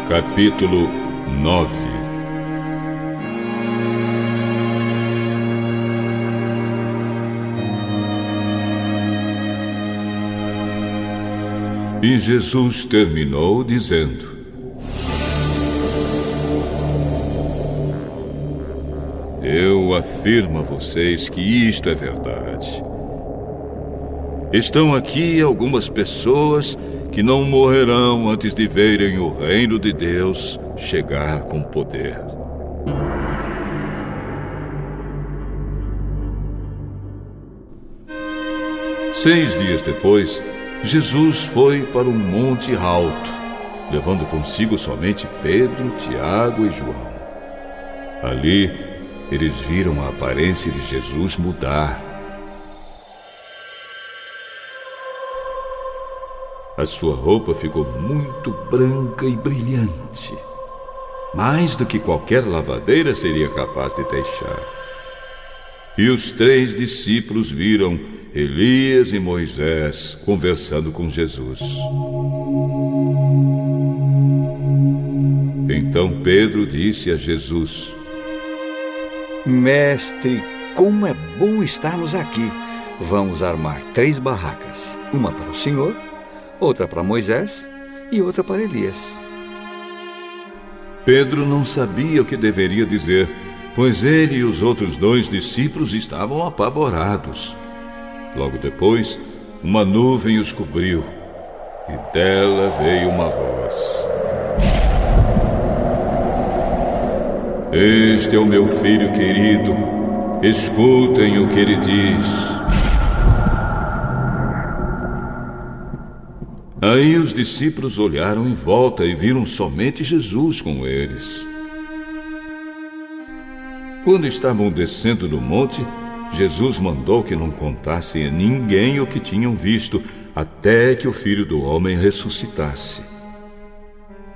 Capítulo 9. E Jesus terminou dizendo: Eu afirmo a vocês que isto é verdade. Estão aqui algumas pessoas que não morrerão antes de verem o reino de Deus chegar com poder. Seis dias depois, Jesus foi para um monte alto, levando consigo somente Pedro, Tiago e João. Ali, eles viram a aparência de Jesus mudar. A sua roupa ficou muito branca e brilhante, mais do que qualquer lavadeira seria capaz de deixar. E os 3 discípulos viram Elias e Moisés conversando com Jesus. Então Pedro disse a Jesus: Mestre, como é bom estarmos aqui. Vamos armar 3 barracas. Uma para o Senhor, outra para Moisés e outra para Elias. Pedro não sabia o que deveria dizer, pois ele e os outros 2 discípulos estavam apavorados. Logo depois, uma nuvem os cobriu, e dela veio uma voz: Este é o meu filho querido, escutem o que ele diz. Aí os discípulos olharam em volta e viram somente Jesus com eles. Quando estavam descendo do monte, Jesus mandou que não contassem a ninguém o que tinham visto, até que o Filho do Homem ressuscitasse.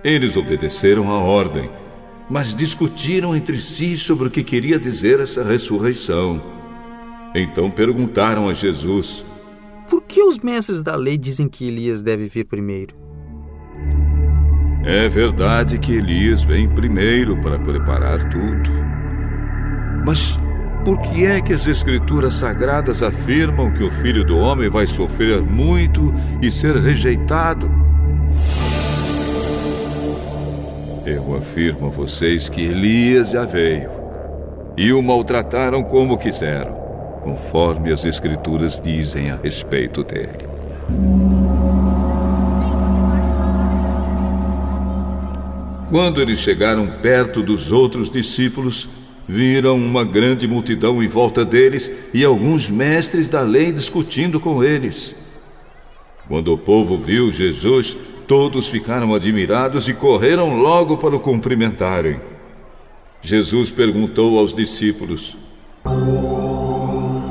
Eles obedeceram à ordem, mas discutiram entre si sobre o que queria dizer essa ressurreição. Então perguntaram a Jesus: Por que os mestres da lei dizem que Elias deve vir primeiro? É verdade que Elias vem primeiro para preparar tudo. Mas por que é que as Escrituras Sagradas afirmam que o Filho do Homem vai sofrer muito e ser rejeitado? Eu afirmo a vocês que Elias já veio, e o maltrataram como quiseram, conforme as Escrituras dizem a respeito dele. Quando eles chegaram perto dos outros discípulos, viram uma grande multidão em volta deles e alguns mestres da lei discutindo com eles. Quando o povo viu Jesus, todos ficaram admirados e correram logo para o cumprimentarem. Jesus perguntou aos discípulos: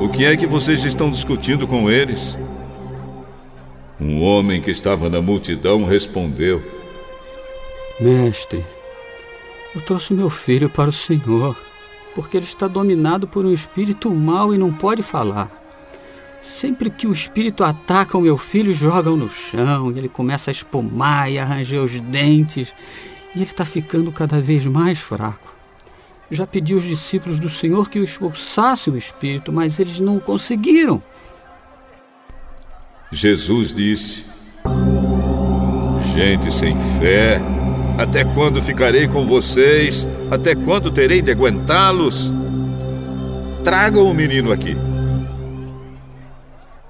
O que é que vocês estão discutindo com eles? Um homem que estava na multidão respondeu: Mestre, eu trouxe meu filho para o Senhor, porque ele está dominado por um espírito mau e não pode falar. Sempre que o espírito ataca o meu filho, joga-o no chão, e ele começa a espumar e a ranger os dentes, e ele está ficando cada vez mais fraco. Já pedi aos discípulos do Senhor que o expulsassem o espírito, mas eles não conseguiram. Jesus disse: Gente sem fé, até quando ficarei com vocês? Até quando terei de aguentá-los? Tragam o menino aqui.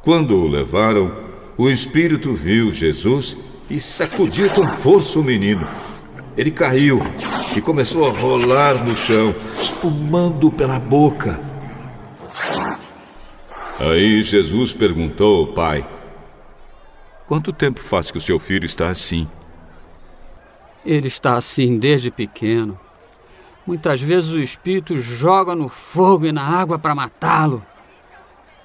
Quando o levaram, o espírito viu Jesus e sacudiu com força o menino. Ele caiu e começou a rolar no chão, espumando pela boca. Aí Jesus perguntou ao pai: Quanto tempo faz que o seu filho está assim? Ele está assim desde pequeno. Muitas vezes o espírito joga no fogo e na água para matá-lo.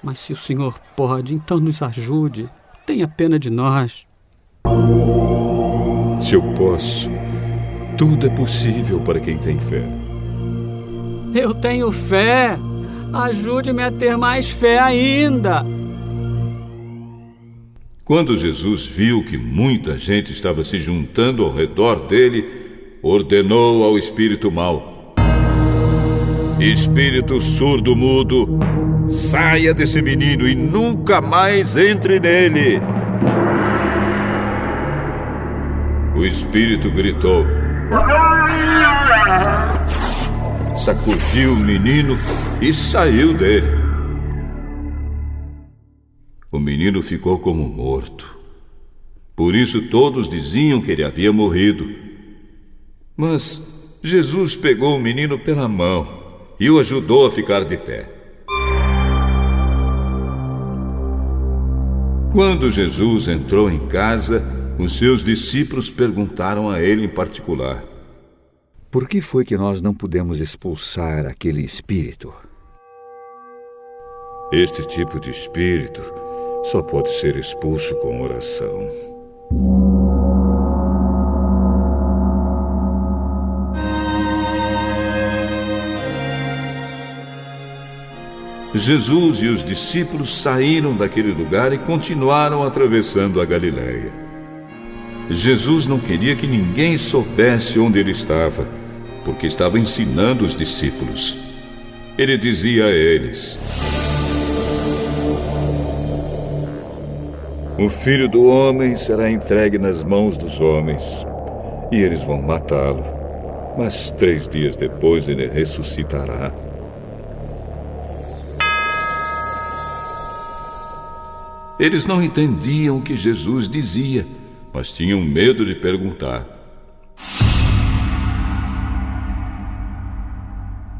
Mas se o Senhor pode, então nos ajude. Tenha pena de nós. Se eu posso, tudo é possível para quem tem fé. Eu tenho fé. Ajude-me a ter mais fé ainda. Quando Jesus viu que muita gente estava se juntando ao redor dele, ordenou ao espírito mau: espírito surdo-mudo, saia desse menino e nunca mais entre nele. O espírito gritou, sacudiu o menino e saiu dele. O menino ficou como morto. Por isso todos diziam que ele havia morrido. Mas Jesus pegou o menino pela mão e o ajudou a ficar de pé. Quando Jesus entrou em casa, os seus discípulos perguntaram a ele em particular: por que foi que nós não pudemos expulsar aquele espírito? Este tipo de espírito só pode ser expulso com oração. Jesus e os discípulos saíram daquele lugar e continuaram atravessando a Galileia. Jesus não queria que ninguém soubesse onde ele estava, porque estava ensinando os discípulos. Ele dizia a eles: o Filho do Homem será entregue nas mãos dos homens, e eles vão matá-lo, mas 3 dias depois ele ressuscitará. Eles não entendiam o que Jesus dizia, mas tinham medo de perguntar.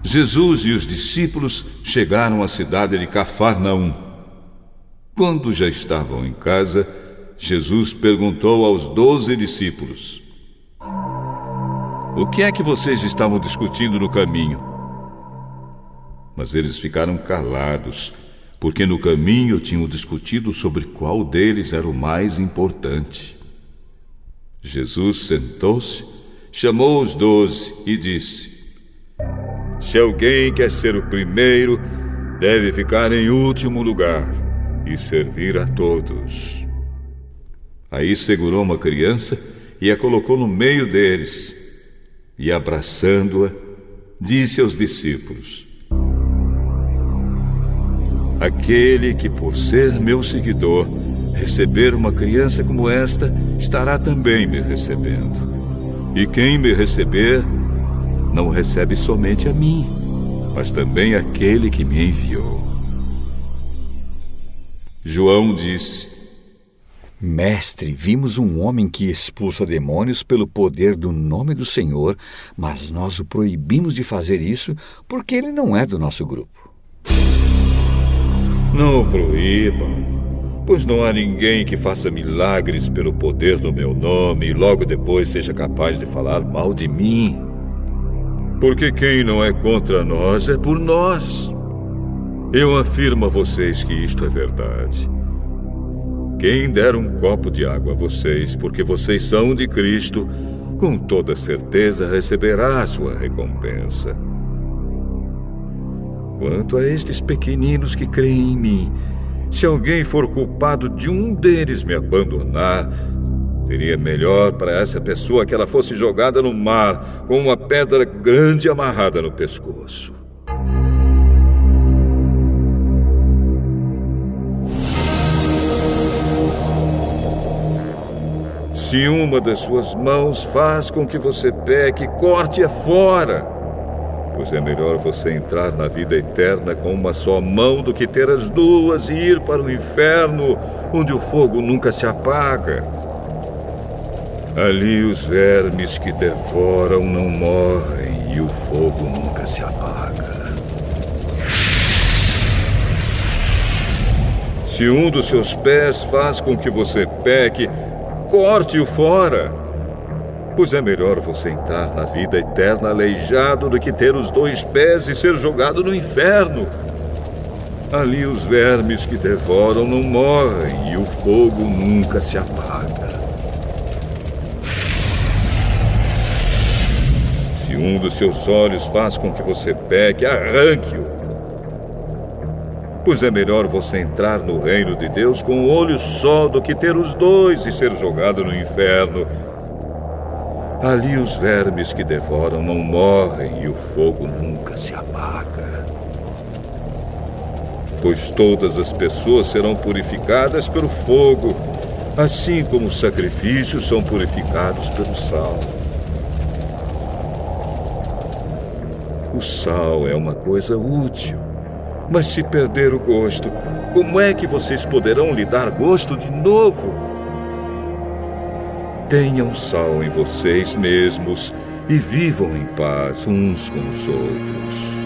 Jesus e os discípulos chegaram à cidade de Cafarnaum. Quando já estavam em casa, Jesus perguntou aos 12 discípulos: o que é que vocês estavam discutindo no caminho? Mas eles ficaram calados, porque no caminho tinham discutido sobre qual deles era o mais importante. Jesus sentou-se, chamou os 12 e disse: se alguém quer ser o primeiro, deve ficar em último lugar e servir a todos. Aí segurou uma criança e a colocou no meio deles, e abraçando-a, disse aos discípulos: aquele que, por ser meu seguidor, receber uma criança como esta, estará também me recebendo. E quem me receber, não recebe somente a mim, mas também aquele que me enviou. João disse: mestre, vimos um homem que expulsa demônios pelo poder do nome do Senhor, mas nós o proibimos de fazer isso porque ele não é do nosso grupo. Não o proíbam, pois não há ninguém que faça milagres pelo poder do meu nome e logo depois seja capaz de falar mal de mim. Porque quem não é contra nós é por nós. Eu afirmo a vocês que isto é verdade. Quem der um copo de água a vocês, porque vocês são de Cristo, com toda certeza receberá a sua recompensa. Quanto a estes pequeninos que creem em mim, se alguém for culpado de um deles me abandonar, seria melhor para essa pessoa que ela fosse jogada no mar com uma pedra grande amarrada no pescoço. Se uma das suas mãos faz com que você peque, corte-a fora. Pois é melhor você entrar na vida eterna com uma só mão do que ter as duas e ir para o inferno, onde o fogo nunca se apaga. Ali os vermes que devoram não morrem e o fogo nunca se apaga. Se um dos seus pés faz com que você peque, corte-o fora. Pois é melhor você entrar na vida eterna aleijado do que ter os 2 pés e ser jogado no inferno. Ali os vermes que devoram não morrem e o fogo nunca se apaga. Se um dos seus olhos faz com que você peque, arranque-o. Pois é melhor você entrar no reino de Deus com um olho só do que ter os 2 e ser jogado no inferno. Ali os vermes que devoram não morrem e o fogo nunca se apaga. Pois todas as pessoas serão purificadas pelo fogo, assim como os sacrifícios são purificados pelo sal. O sal é uma coisa útil, mas se perder o gosto, como é que vocês poderão lhe dar gosto de novo? Tenham sal em vocês mesmos e vivam em paz uns com os outros.